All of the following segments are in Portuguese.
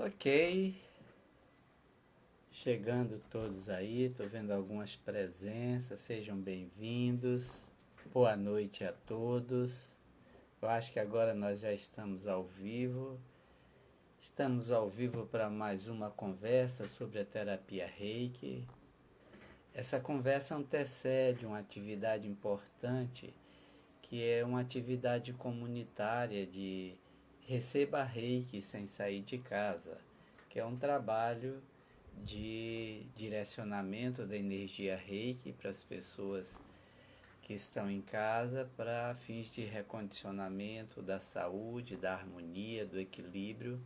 Ok, chegando todos aí, estou vendo algumas presenças, sejam bem-vindos, boa noite a todos. Eu acho que agora nós já estamos ao vivo para mais uma conversa sobre a terapia Reiki. Essa conversa antecede uma atividade importante, que é uma atividade comunitária de Receba Reiki sem sair de casa, que é um trabalho de direcionamento da energia Reiki para as pessoas que estão em casa para fins de recondicionamento da saúde, da harmonia, do equilíbrio.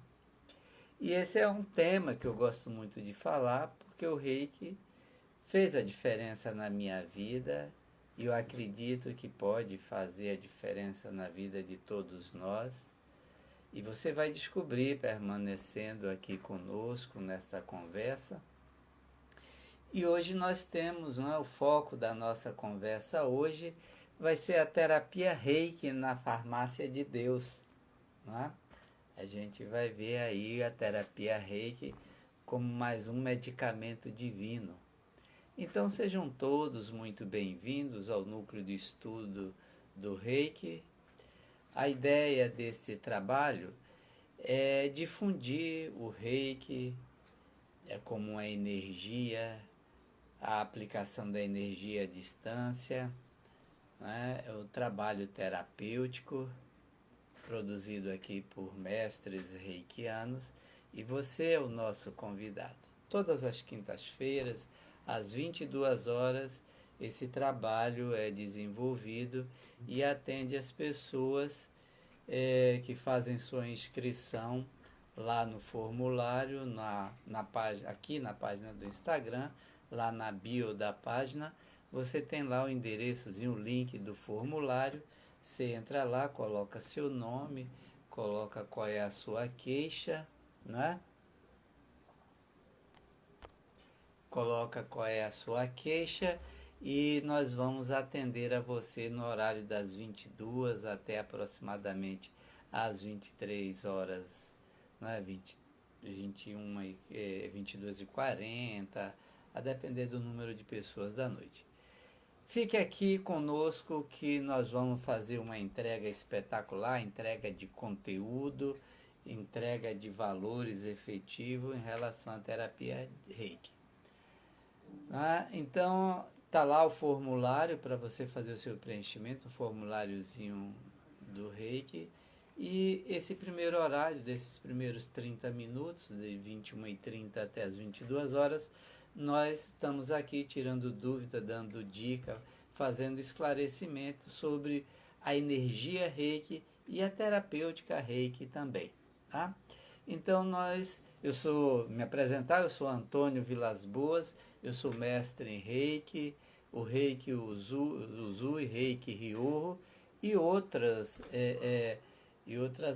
E esse é um tema que eu gosto muito de falar, porque o Reiki fez a diferença na minha vida e eu acredito que pode fazer a diferença na vida de todos nós. E você vai descobrir permanecendo aqui conosco nesta conversa. E hoje nós temos, o foco da nossa conversa hoje vai ser a terapia Reiki na farmácia de Deus. Não é? A gente vai ver aí a terapia Reiki como mais um medicamento divino. Então sejam todos muito bem-vindos ao núcleo de estudo do Reiki. A ideia desse trabalho é difundir o Reiki como uma energia, a aplicação da energia à distância, né? É o trabalho terapêutico produzido aqui por mestres reikianos e você é o nosso convidado. Todas as quintas-feiras, às 22 horas, esse trabalho é desenvolvido e atende as pessoas que fazem sua inscrição lá no formulário, na página, aqui na página do Instagram, lá na bio da página, você tem lá o endereçozinho, o link do formulário. Você entra lá, coloca seu nome, coloca qual é a sua queixa, né? Coloca qual é a sua queixa e nós vamos atender a você no horário das 22 até aproximadamente às 23 horas, né? 21 e 22h40, a depender do número de pessoas da noite. Fique aqui conosco que nós vamos fazer uma entrega espetacular, entrega de conteúdo, entrega de valores efetivos em relação à terapia Reiki. Então, tá lá o formulário para você fazer o seu preenchimento, o formuláriozinho do Reiki. E esse primeiro horário, desses primeiros 30 minutos, de 21h30 até as 22 horas, nós estamos aqui tirando dúvida, dando dica, fazendo esclarecimento sobre a energia Reiki e a terapêutica Reiki também. Tá? Então, me apresentar, eu sou Antônio Vilas Boas, eu sou mestre em Reiki, o Reiki Uzui, Reiki Ryoho e outras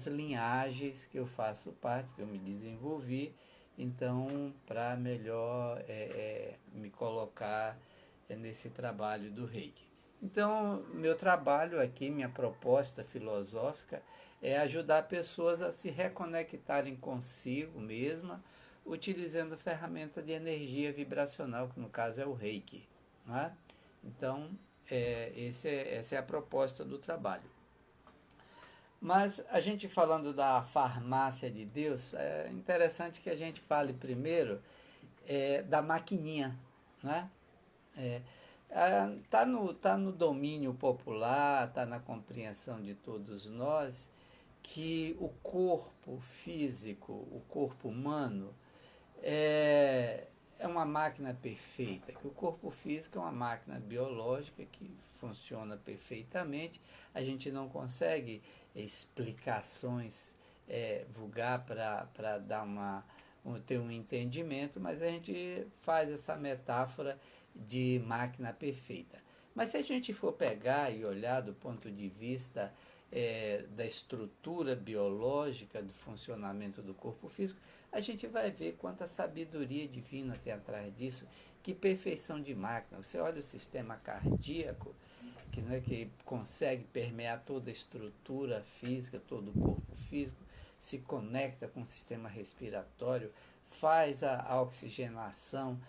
linhagens que eu faço parte, que eu me desenvolvi, então para melhor me colocar nesse trabalho do Reiki. Então, meu trabalho aqui, minha proposta filosófica é ajudar pessoas a se reconectarem consigo mesma, utilizando a ferramenta de energia vibracional, que no caso é o Reiki. Não é? Então, essa é a proposta do trabalho. Mas a gente falando da farmácia de Deus, é interessante que a gente fale primeiro da maquininha, né? Tá no domínio popular, tá na compreensão de todos nós que o corpo físico, o corpo humano, é uma máquina perfeita, que o corpo físico é uma máquina biológica que funciona perfeitamente. A gente não consegue explicações vulgar para dar ter um entendimento, mas a gente faz essa metáfora de máquina perfeita. Mas se a gente for pegar e olhar do ponto de vista da estrutura biológica do funcionamento do corpo físico, a gente vai ver quanta sabedoria divina tem atrás disso, que perfeição de máquina. Você olha o sistema cardíaco, que consegue permear toda a estrutura física, todo o corpo físico. se conecta com o sistema respiratório, faz a oxigenação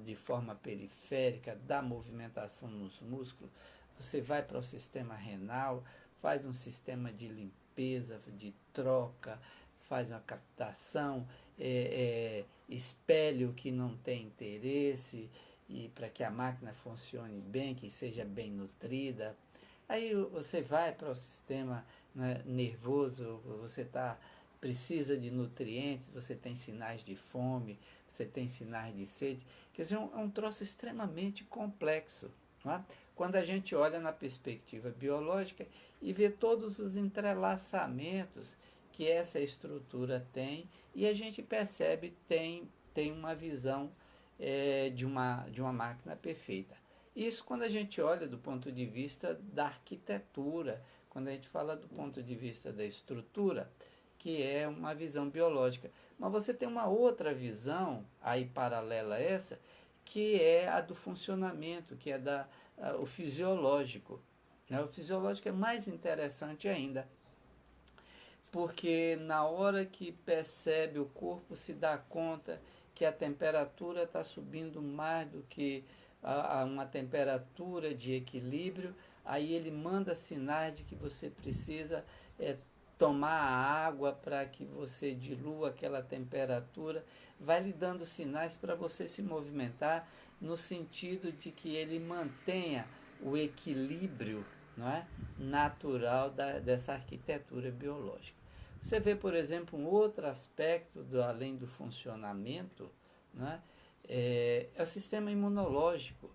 de forma periférica, dá movimentação nos músculos. Você vai para o sistema renal, faz um sistema de limpeza, de troca, faz uma captação, espelha o que não tem interesse, e para que a máquina funcione bem, que seja bem nutrida. Aí você vai para o sistema, né, nervoso, você precisa de nutrientes, você tem sinais de fome, você tem sinais de sede. Quer dizer, é um troço extremamente complexo. Não é? Quando a gente olha na perspectiva biológica e vê todos os entrelaçamentos que essa estrutura tem, e a gente percebe tem uma visão de uma máquina perfeita. Isso quando a gente olha do ponto de vista da arquitetura, quando a gente fala do ponto de vista da estrutura, que é uma visão biológica. Mas você tem uma outra visão, aí paralela a essa, que é a do funcionamento, que é o fisiológico. Né? O fisiológico é mais interessante ainda, porque na hora que percebe, o corpo se dá conta que a temperatura está subindo mais do que uma temperatura de equilíbrio, aí ele manda sinais de que você precisa tomar a água para que você dilua aquela temperatura, vai lhe dando sinais para você se movimentar no sentido de que ele mantenha o equilíbrio, não é, natural dessa arquitetura biológica. Você vê, por exemplo, um outro aspecto além do funcionamento, né, é o sistema imunológico.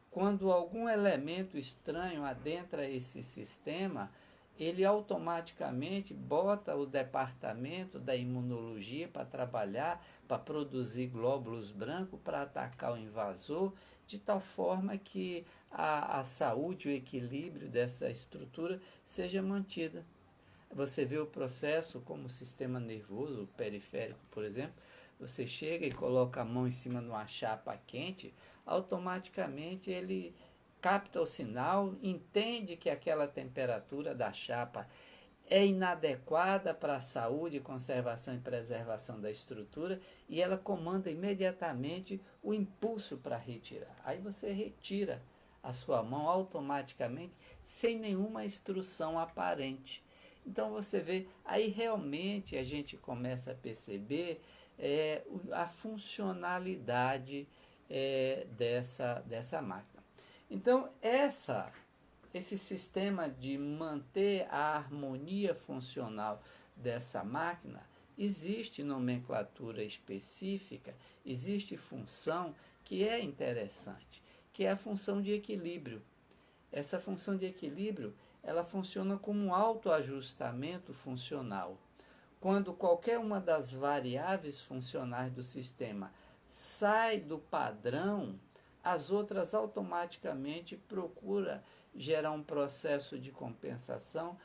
Quando algum elemento estranho adentra esse sistema, ele automaticamente bota o departamento da imunologia para trabalhar, para produzir glóbulos brancos, para atacar o invasor, de tal forma que a saúde, o equilíbrio dessa estrutura seja mantida. Você vê o processo como o sistema nervoso, o periférico, por exemplo, você chega e coloca a mão em cima de uma chapa quente, automaticamente ele capta o sinal, entende que aquela temperatura da chapa é inadequada para a saúde, conservação e preservação da estrutura, e ela comanda imediatamente o impulso para retirar. Aí você retira a sua mão automaticamente, sem nenhuma instrução aparente. Então você vê, aí realmente a gente começa a perceber a funcionalidade dessa máquina. Então esse sistema de manter a harmonia funcional dessa máquina, existe nomenclatura específica, existe função que é interessante, que é a função de equilíbrio. Essa função de equilíbrio, ela funciona como um autoajustamento funcional. Quando qualquer uma das variáveis funcionais do sistema sai do padrão, as outras automaticamente procuram gerar um processo de compensação,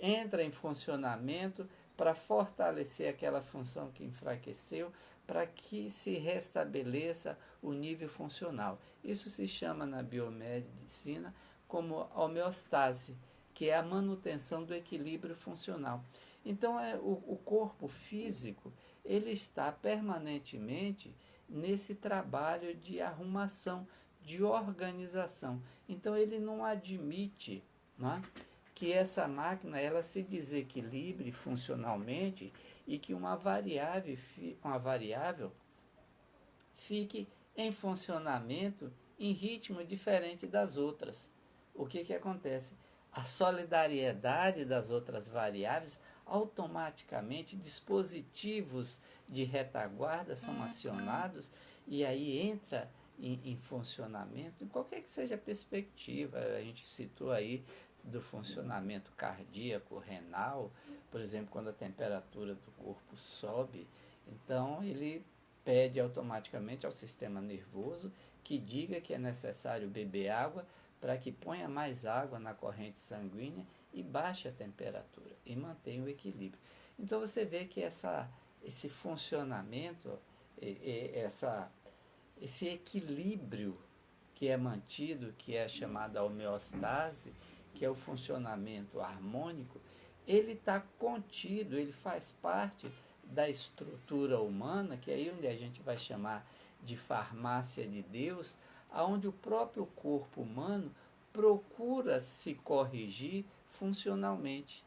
entra em funcionamento para fortalecer aquela função que enfraqueceu, para que se restabeleça o nível funcional. Isso se chama na biomedicina como homeostase, que é a manutenção do equilíbrio funcional. Então, o corpo físico ele está permanentemente nesse trabalho de arrumação, de organização. Então, ele não admite, não é, que essa máquina ela se desequilibre funcionalmente e que uma variável fique em funcionamento em ritmo diferente das outras. O que acontece? A solidariedade das outras variáveis, automaticamente dispositivos de retaguarda são acionados e aí entra em funcionamento, em qualquer que seja a perspectiva. A gente citou aí do funcionamento cardíaco, renal, por exemplo, quando a temperatura do corpo sobe, então ele pede automaticamente ao sistema nervoso que diga que é necessário beber água para que ponha mais água na corrente sanguínea e baixe a temperatura e mantenha o equilíbrio. Então você vê que esse funcionamento, esse equilíbrio que é mantido, que é chamada homeostase, que é o funcionamento harmônico, ele está contido, ele faz parte da estrutura humana, que é aí onde a gente vai chamar de farmácia de Deus, aonde o próprio corpo humano procura se corrigir funcionalmente.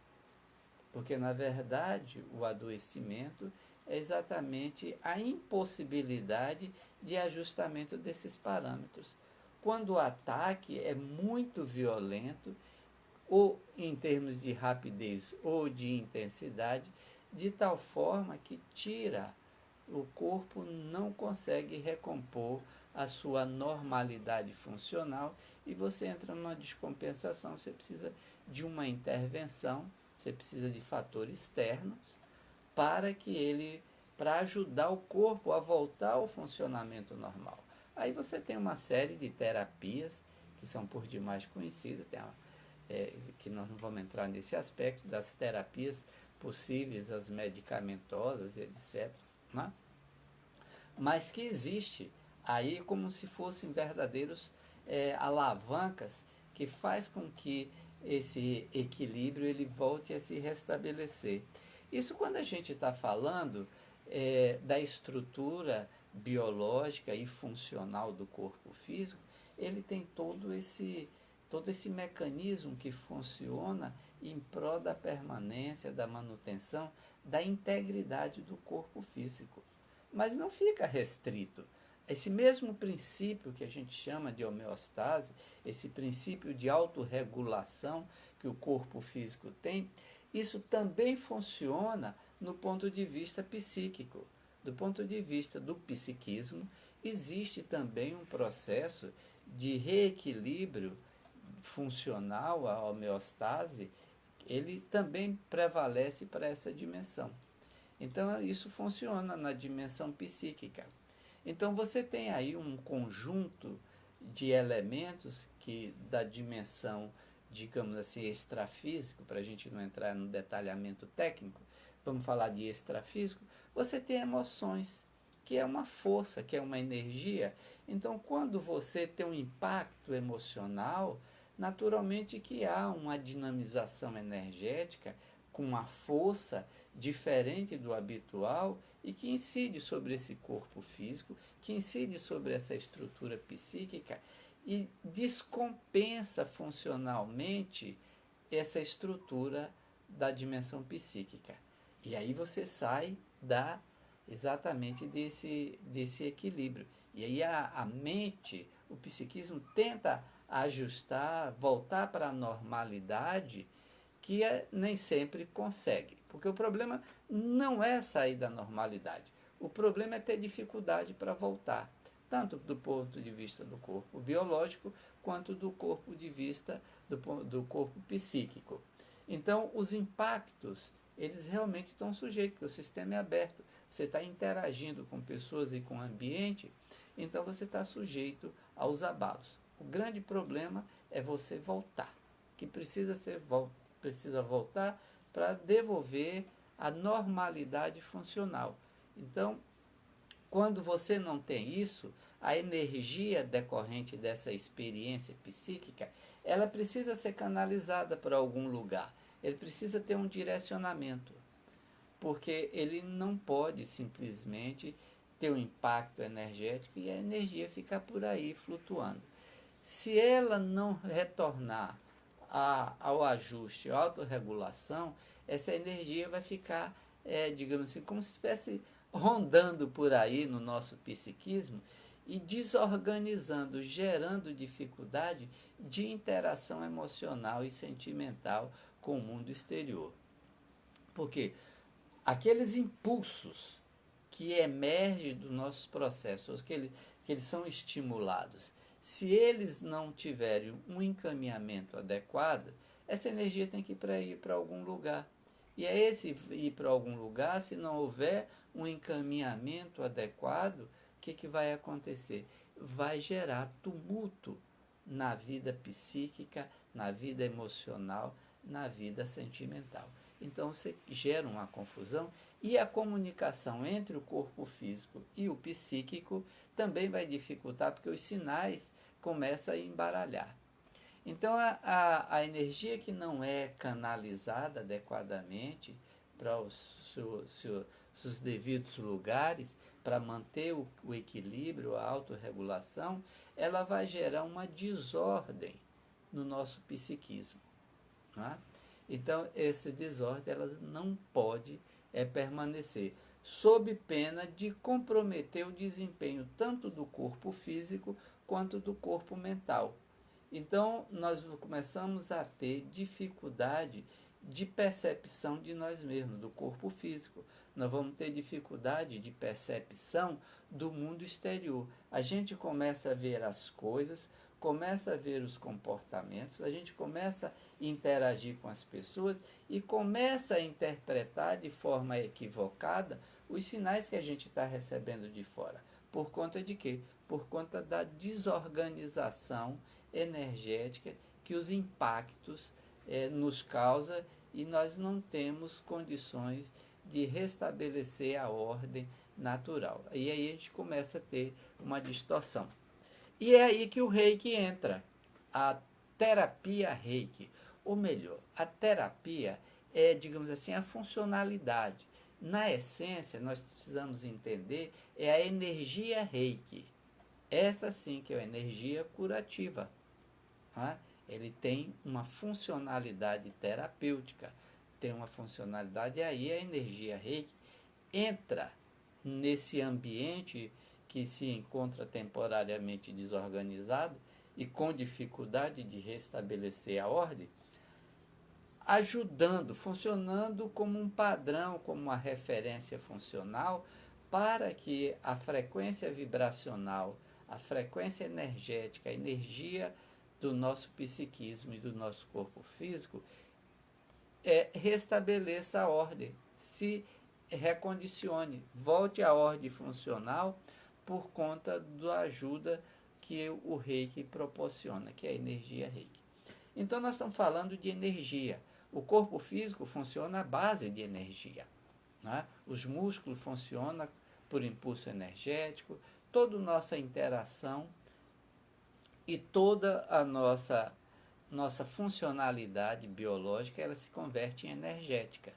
Porque, na verdade, o adoecimento é exatamente a impossibilidade de ajustamento desses parâmetros. Quando o ataque é muito violento, ou em termos de rapidez ou de intensidade, de tal forma que o corpo não consegue recompor a sua normalidade funcional e você entra numa descompensação. Você precisa de uma intervenção, você precisa de fatores externos para que para ajudar o corpo a voltar ao funcionamento normal. Aí você tem uma série de terapias que são por demais conhecidas, que nós não vamos entrar nesse aspecto das terapias possíveis, as medicamentosas, etc. Né? Mas que existe aí como se fossem verdadeiros alavancas que faz com que esse equilíbrio ele volte a se restabelecer. Isso quando a gente está falando da estrutura biológica e funcional do corpo físico, ele tem todo esse mecanismo que funciona em prol da permanência, da manutenção, da integridade do corpo físico. Mas não fica restrito. Esse mesmo princípio que a gente chama de homeostase, esse princípio de autorregulação que o corpo físico tem, isso também funciona no ponto de vista psíquico. Do ponto de vista do psiquismo, existe também um processo de reequilíbrio funcional, a homeostase, ele também prevalece para essa dimensão. Então, isso funciona na dimensão psíquica. Então, você tem aí um conjunto de elementos que da dimensão, digamos assim, extrafísico, para a gente não entrar no detalhamento técnico, vamos falar de extrafísico, você tem emoções, que é uma força, que é uma energia. Então, quando você tem um impacto emocional, naturalmente que há uma dinamização energética com uma força diferente do habitual e que incide sobre esse corpo físico, que incide sobre essa estrutura psíquica e descompensa funcionalmente essa estrutura da dimensão psíquica. E aí você sai exatamente desse equilíbrio. E aí a mente, o psiquismo tenta ajustar, voltar para a normalidade, que nem sempre consegue. Porque o problema não é sair da normalidade. O problema é ter dificuldade para voltar, tanto do ponto de vista do corpo biológico, quanto do corpo de vista do corpo psíquico. Então, os impactos, eles realmente estão sujeitos, porque o sistema é aberto. Você está interagindo com pessoas e com o ambiente, então você está sujeito aos abalos. O grande problema é você voltar, que precisa voltar para devolver a normalidade funcional. Então, quando você não tem isso, a energia decorrente dessa experiência psíquica, ela precisa ser canalizada para algum lugar. Ele precisa ter um direcionamento, porque ele não pode simplesmente ter um impacto energético e a energia ficar por aí flutuando. Se ela não retornar ao ajuste, à autorregulação, essa energia vai ficar, digamos assim, como se estivesse rondando por aí no nosso psiquismo e desorganizando, gerando dificuldade de interação emocional e sentimental com o mundo exterior. Porque aqueles impulsos que emergem dos nossos processos, que eles são estimulados, se eles não tiverem um encaminhamento adequado, essa energia tem que ir para algum lugar. E é esse ir para algum lugar, se não houver um encaminhamento adequado, o que vai acontecer? Vai gerar tumulto na vida psíquica, na vida emocional, na vida sentimental. Então você gera uma confusão e a comunicação entre o corpo físico e o psíquico também vai dificultar, porque os sinais começam a embaralhar. Então, a energia que não é canalizada adequadamente para os devidos lugares, para manter o equilíbrio, a autorregulação, ela vai gerar uma desordem no nosso psiquismo. Tá? Então, essa desordem ela não pode permanecer, sob pena de comprometer o desempenho tanto do corpo físico quanto do corpo mental. Então, nós começamos a ter dificuldade de percepção de nós mesmos, do corpo físico. Nós vamos ter dificuldade de percepção do mundo exterior. A gente começa a ver as coisas, começa a ver os comportamentos, a gente começa a interagir com as pessoas e começa a interpretar de forma equivocada os sinais que a gente está recebendo de fora. Por conta de quê? Por conta da desorganização energética que os impactos nos causa e nós não temos condições de restabelecer a ordem natural. E aí a gente começa a ter uma distorção. E é aí que o Reiki entra, a terapia Reiki. Ou melhor, a terapia é, digamos assim, a funcionalidade. Na essência, nós precisamos entender é a energia Reiki. Essa sim que é a energia curativa. Tá? Ele tem uma funcionalidade terapêutica, tem uma funcionalidade, e aí a energia Reiki entra nesse ambiente que se encontra temporariamente desorganizado e com dificuldade de restabelecer a ordem, ajudando, funcionando como um padrão, como uma referência funcional para que a frequência vibracional, a frequência energética, a energia do nosso psiquismo e do nosso corpo físico restabeleça a ordem, se recondicione, volte à ordem funcional por conta da ajuda que o Reiki proporciona, que é a energia Reiki. Então nós estamos falando de energia. O corpo físico funciona à base de energia. Né? Os músculos funcionam por impulso energético, toda a nossa interação e toda a nossa funcionalidade biológica ela se converte em energética,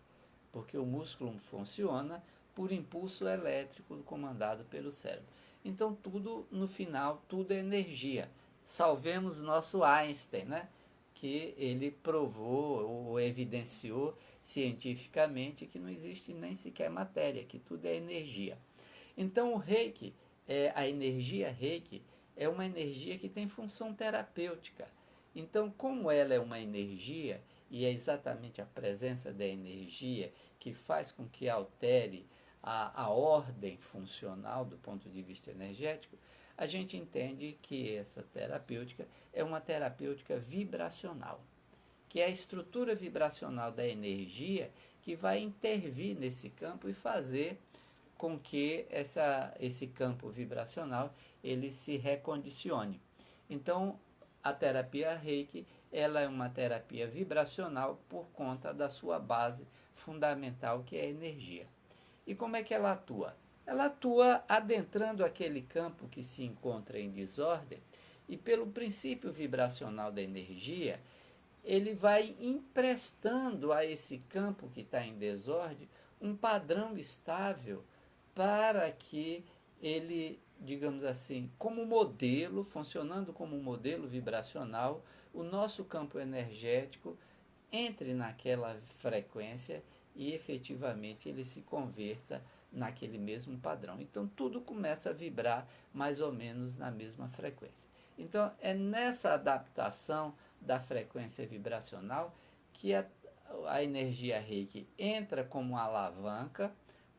porque o músculo funciona por impulso elétrico comandado pelo cérebro. Então tudo, no final, tudo é energia. Salvemos nosso Einstein, né? Que ele provou ou evidenciou cientificamente que não existe nem sequer matéria, que tudo é energia. Então o Reiki, a energia Reiki, é uma energia que tem função terapêutica. Então, como ela é uma energia, e é exatamente a presença da energia que faz com que altere a ordem funcional do ponto de vista energético, a gente entende que essa terapêutica é uma terapêutica vibracional, que é a estrutura vibracional da energia que vai intervir nesse campo e fazer com que esse campo vibracional ele se recondicione. Então, a terapia Reiki ela é uma terapia vibracional por conta da sua base fundamental, que é a energia. E como é que ela atua? Ela atua adentrando aquele campo que se encontra em desordem e, pelo princípio vibracional da energia, ele vai emprestando a esse campo que está em desordem um padrão estável para que ele, digamos assim, como modelo, funcionando como um modelo vibracional, o nosso campo energético entre naquela frequência e efetivamente ele se converta naquele mesmo padrão. Então tudo começa a vibrar mais ou menos na mesma frequência. Então é nessa adaptação da frequência vibracional que a energia Reiki entra como uma alavanca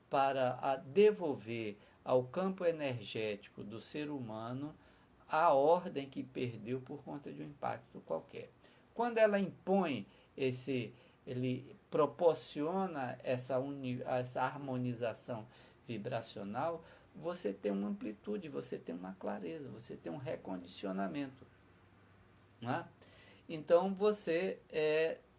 para devolver ao campo energético do ser humano a ordem que perdeu por conta de um impacto qualquer. Quando ela impõe ele proporciona essa harmonização vibracional, você tem uma amplitude, você tem uma clareza, você tem um recondicionamento. Não é? Então você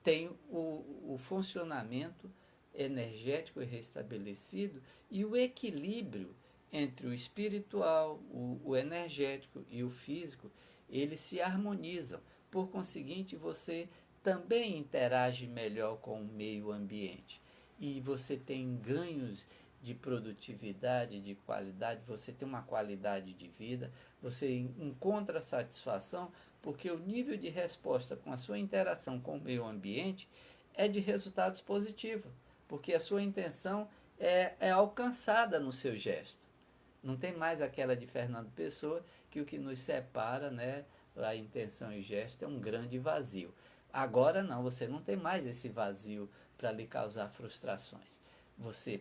tem o funcionamento energético restabelecido e o equilíbrio entre o espiritual, o energético e o físico, eles se harmonizam, por conseguinte, você também interage melhor com o meio ambiente. E você tem ganhos de produtividade, de qualidade, você tem uma qualidade de vida, você encontra satisfação, porque o nível de resposta com a sua interação com o meio ambiente é de resultados positivos, porque a sua intenção é alcançada no seu gesto. Não tem mais aquela de Fernando Pessoa, que o que nos separa, né, a intenção e o gesto é um grande vazio. Agora não, você não tem mais esse vazio para lhe causar frustrações. Você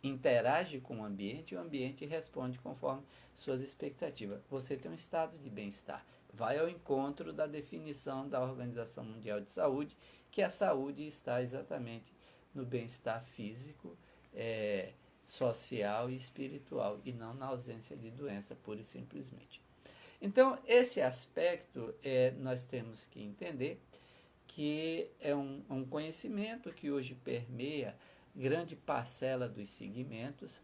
interage com o ambiente e o ambiente responde conforme suas expectativas. Você tem um estado de bem-estar. Vai ao encontro da definição da Organização Mundial de Saúde, que a saúde está exatamente no bem-estar físico, social e espiritual, e não na ausência de doença, pura e simplesmente. Então, esse aspecto nós temos que entender que é um conhecimento que hoje permeia grande parcela dos segmentos,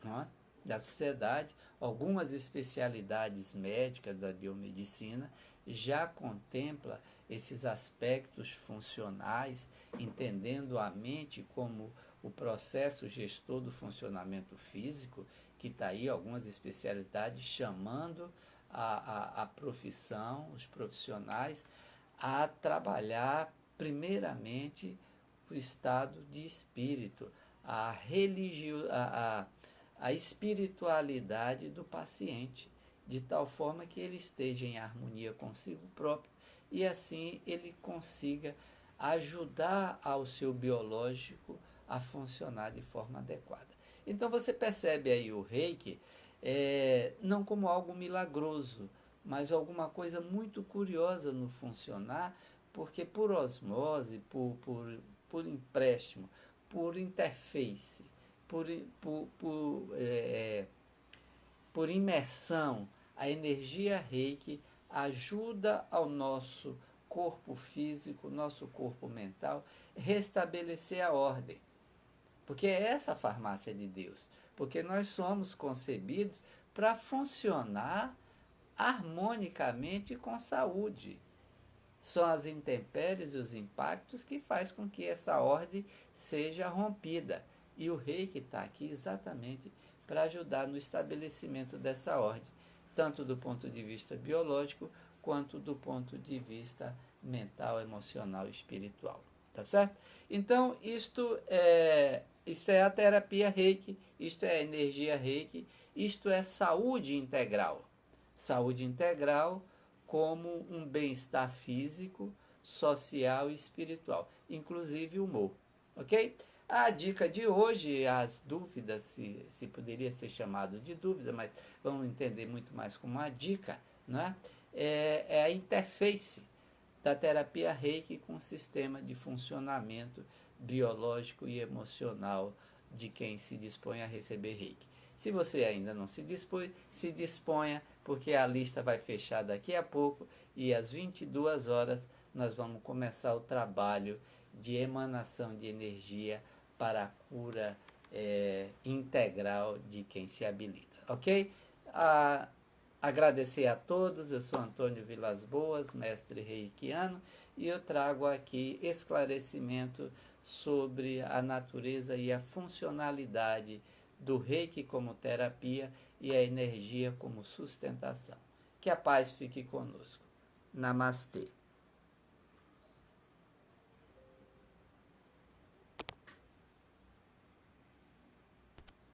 não é, da sociedade. Algumas especialidades médicas da biomedicina já contempla esses aspectos funcionais, entendendo a mente como o processo gestor do funcionamento físico, que está aí algumas especialidades chamando a profissão, os profissionais, a trabalhar primeiramente o estado de espírito, a espiritualidade do paciente, de tal forma que ele esteja em harmonia consigo próprio e assim ele consiga ajudar ao seu biológico a funcionar de forma adequada. Então você percebe aí o Reiki não como algo milagroso, mas alguma coisa muito curiosa no funcionar, porque por osmose, por empréstimo, por interface, por imersão, a energia Reiki ajuda ao nosso corpo físico, nosso corpo mental, restabelecer a ordem. Porque é essa a farmácia de Deus. Porque nós somos concebidos para funcionar harmonicamente com saúde. São as intempéries e os impactos que faz com que essa ordem seja rompida. E o Reiki está aqui exatamente para ajudar no estabelecimento dessa ordem, tanto do ponto de vista biológico, quanto do ponto de vista mental, emocional e espiritual. Tá certo? Então, isto é a terapia Reiki, isto é a energia Reiki, isto é saúde integral. Saúde integral como um bem-estar físico, social e espiritual, inclusive humor, ok? A dica de hoje, as dúvidas, se poderia ser chamado de dúvida, mas vamos entender muito mais como uma dica, né? É a interface da terapia Reiki com o sistema de funcionamento biológico e emocional de quem se dispõe a receber Reiki. Se você ainda não se dispõe, se disponha, porque a lista vai fechar daqui a pouco e às 22 horas nós vamos começar o trabalho de emanação de energia para a cura integral de quem se habilita, ok? Agradecer a todos, eu sou Antônio Vilas Boas, mestre reikiano, e eu trago aqui esclarecimento sobre a natureza e a funcionalidade do Reiki como terapia e a energia como sustentação. Que a paz fique conosco. Namastê.